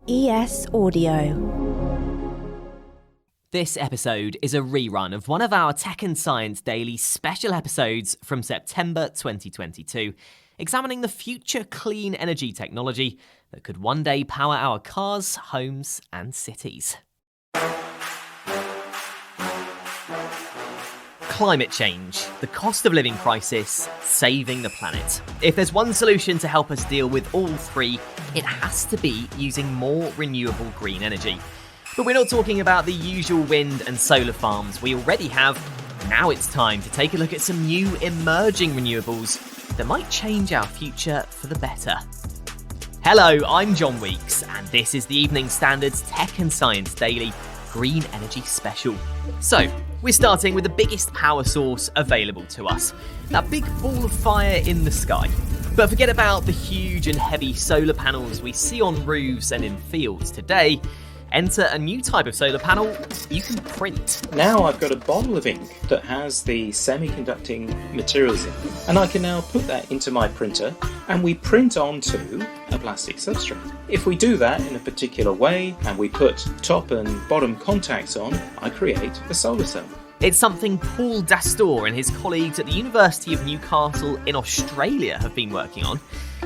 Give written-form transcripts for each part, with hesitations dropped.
ES Audio. This episode is a rerun of one of our Tech and Science Daily special episodes from September 2022, examining the future clean energy technology that could one day power our cars, homes, and cities. Climate change, the cost of living crisis, saving the planet. If there's one solution to help us deal with all three, it has to be using more renewable green energy. But we're not talking about the usual wind and solar farms we already have. Now it's time to take a look at some new emerging renewables that might change our future for the better. Hello, I'm John Weeks, and this is the Evening Standard's Tech and Science Daily Green Energy Special. So, we're starting with the biggest power source available to us, that big ball of fire in the sky. But forget about the huge and heavy solar panels we see on roofs and in fields today. Enter a new type of solar panel you can print. Now I've got a bottle of ink that has the semiconducting materials in it, and I can now put that into my printer and we print onto a plastic substrate. If we do that in a particular way and we put top and bottom contacts on, I create a solar cell. It's something Paul Dastor and his colleagues at the University of Newcastle in Australia have been working on.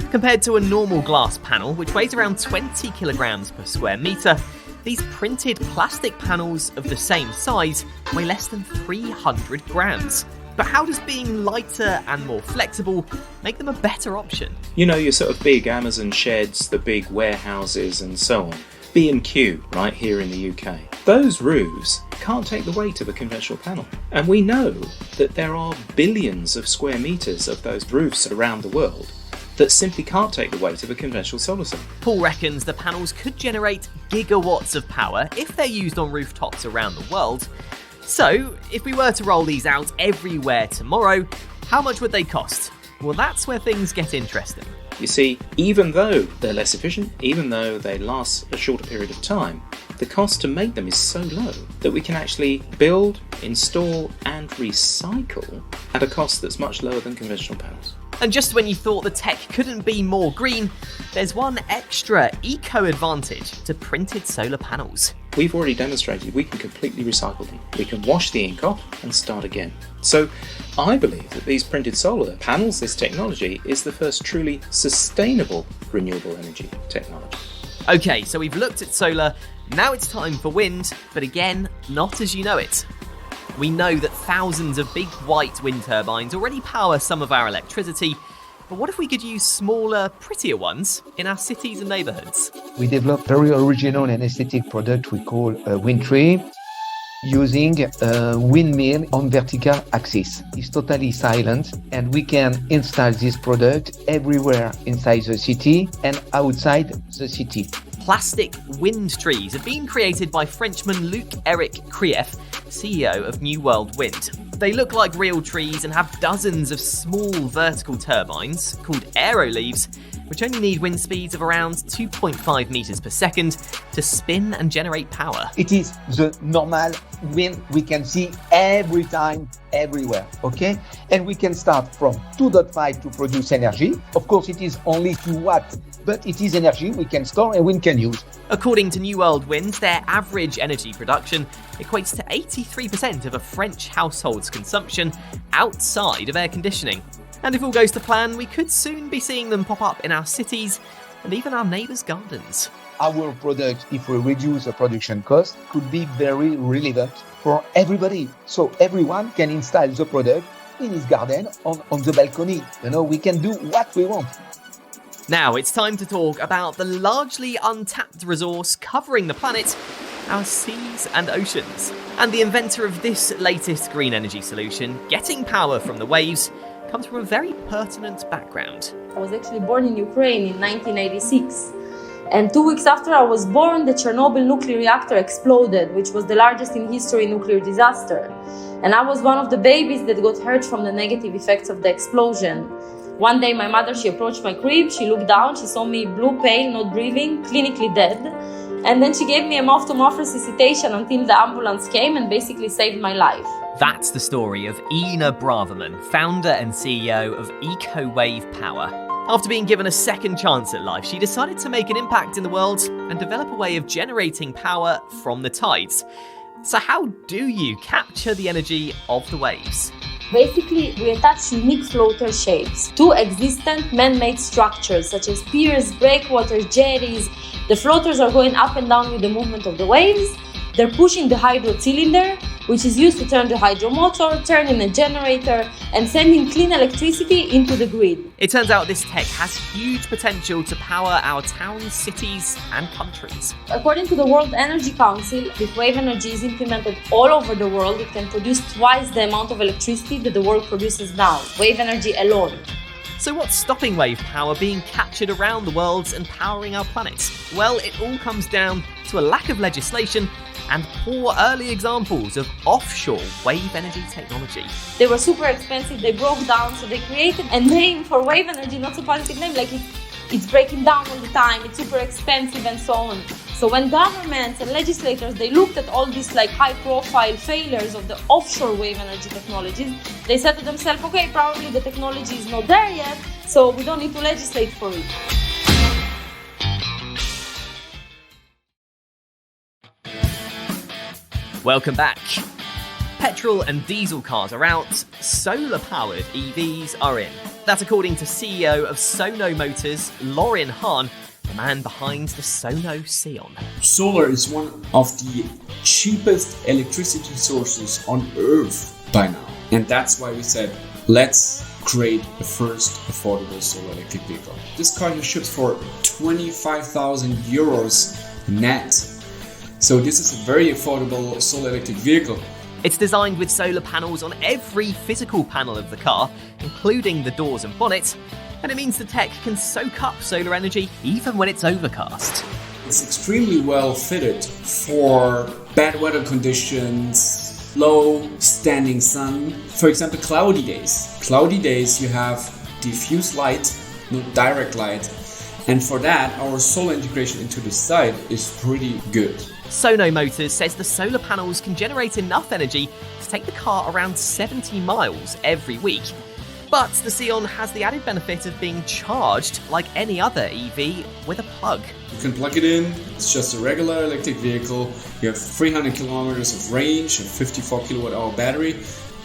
Compared to a normal glass panel, which weighs around 20 kilograms per square metre, these printed plastic panels of the same size weigh less than 300 grams. But how does being lighter and more flexible make them a better option? You know, your sort of big Amazon sheds, the big warehouses and so on. B&Q, right here in the UK. Those roofs can't take the weight of a conventional panel. And we know that there are billions of square metres of those roofs around the world that simply can't take the weight of a conventional solar cell. Paul reckons the panels could generate gigawatts of power if they're used on rooftops around the world. So, if we were to roll these out everywhere tomorrow, how much would they cost? Well, that's where things get interesting. You see, even though they're less efficient, even though they last a shorter period of time, the cost to make them is so low that we can actually build, install and recycle at a cost that's much lower than conventional panels. And just when you thought the tech couldn't be more green, there's one extra eco-advantage to printed solar panels. We've already demonstrated we can completely recycle them. We can wash the ink off and start again. So I believe that these printed solar panels, this technology, is the first truly sustainable renewable energy technology. Okay, so we've looked at solar, now it's time for wind, but again, not as you know it. We know that thousands of big white wind turbines already power some of our electricity, but what if we could use smaller, prettier ones in our cities and neighbourhoods? We developed a very original and aesthetic product we call a wind tree, using a windmill on vertical axis. It's totally silent, and we can install this product everywhere inside the city and outside the city. Plastic wind trees have been created by Frenchman Luc-Eric Krief, CEO of New World Wind. They look like real trees and have dozens of small vertical turbines, called aeroleaves, which only need wind speeds of around 2.5 meters per second to spin and generate power. It is the normal wind we can see every time, everywhere, okay? And we can start from 2.5 to produce energy. Of course, it is only 2 watts, but it is energy we can store and we can use. According to New World Wind, their average energy production equates to 83% of a French household's consumption outside of air conditioning. And if all goes to plan, we could soon be seeing them pop up in our cities and even our neighbours' gardens. Our product, if we reduce the production cost, could be very relevant for everybody. So everyone can install the product in his garden, on the balcony. You know, we can do what we want. Now it's time to talk about the largely untapped resource covering the planet, our seas and oceans. And the inventor of this latest green energy solution, getting power from the waves, comes from a very pertinent background. I was actually born in Ukraine in 1986. And 2 weeks after I was born, the Chernobyl nuclear reactor exploded, which was the largest in history nuclear disaster. And I was one of the babies that got hurt from the negative effects of the explosion. One day my mother, she approached my crib, she looked down, she saw me blue, pale, not breathing, clinically dead. And then she gave me a mouth-to-mouth resuscitation until the ambulance came and basically saved my life. That's the story of Ina Braverman, founder and CEO of EcoWave Power. After being given a second chance at life, she decided to make an impact in the world and develop a way of generating power from the tides. So how do you capture the energy of the waves? Basically, we attach unique floater shapes to existent man-made structures such as piers, breakwaters, jetties. The floaters are going up and down with the movement of the waves. They're pushing the hydro cylinder, which is used to turn the hydro motor, turning a generator, and sending clean electricity into the grid. It turns out this tech has huge potential to power our towns, cities, and countries. According to the World Energy Council, if wave energy is implemented all over the world, it can produce twice the amount of electricity that the world produces now, wave energy alone. So what's stopping wave power being captured around the world and powering our planet? Well, it all comes down to a lack of legislation and poor early examples of offshore wave energy technology. They were super expensive, they broke down, so they created a name for wave energy, not so positive name, like it's breaking down all the time, it's super expensive and so on. So when governments and legislators, they looked at all these like high-profile failures of the offshore wave energy technologies, they said to themselves, okay, probably the technology is not there yet, so we don't need to legislate for it. Welcome back. Petrol and diesel cars are out, solar-powered EVs are in. That's according to CEO of Sono Motors, Lauren Hahn, the man behind the Sono Sion. Solar is one of the cheapest electricity sources on Earth by now. And that's why we said, let's create the first affordable solar electric vehicle. This car here ships for 25,000 euros net. So this is a very affordable solar electric vehicle. It's designed with solar panels on every physical panel of the car, including the doors and bonnet, and it means the tech can soak up solar energy even when it's overcast. It's extremely well fitted for bad weather conditions, low standing sun. For example, cloudy days. Cloudy days you have diffuse light, not direct light. And for that, our solar integration into the site is pretty good. Sono Motors says the solar panels can generate enough energy to take the car around 70 miles every week. But the Sion has the added benefit of being charged like any other EV with a plug. You can plug it in, it's just a regular electric vehicle. You have 300 kilometers of range, a 54 kilowatt hour battery.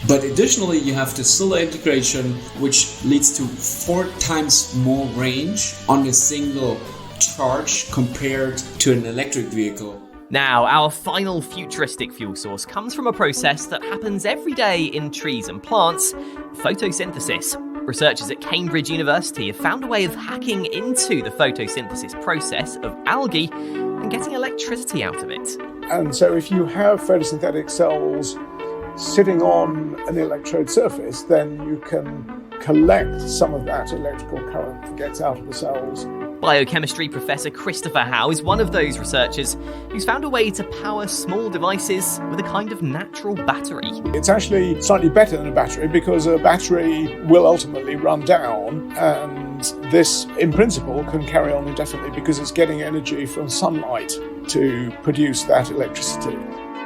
But additionally, you have the solar integration, which leads to 4 times more range on a single charge compared to an electric vehicle. Now, our final futuristic fuel source comes from a process that happens every day in trees and plants, photosynthesis. Researchers at Cambridge University have found a way of hacking into the photosynthesis process of algae and getting electricity out of it. And so if you have photosynthetic cells sitting on an electrode surface, then you can collect some of that electrical current that gets out of the cells. Biochemistry professor Christopher Howe is one of those researchers who's found a way to power small devices with a kind of natural battery. It's actually slightly better than a battery because a battery will ultimately run down, and this, in principle, can carry on indefinitely because it's getting energy from sunlight to produce that electricity.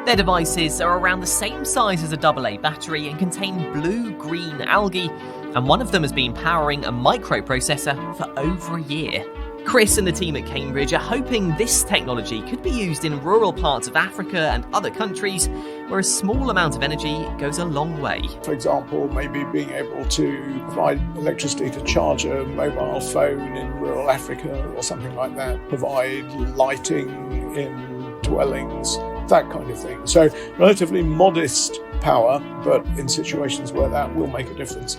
Their devices are around the same size as a AA battery and contain blue-green algae, and one of them has been powering a microprocessor for over a year. Chris and the team at Cambridge are hoping this technology could be used in rural parts of Africa and other countries where a small amount of energy goes a long way. For example, maybe being able to provide electricity to charge a mobile phone in rural Africa or something like that, provide lighting in dwellings, that kind of thing. So relatively modest power, but in situations where that will make a difference.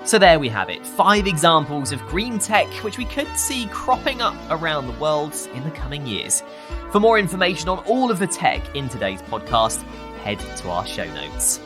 So there we have it, 5 examples of green tech which we could see cropping up around the world in the coming years. For more information on all of the tech in today's podcast, head to our show notes.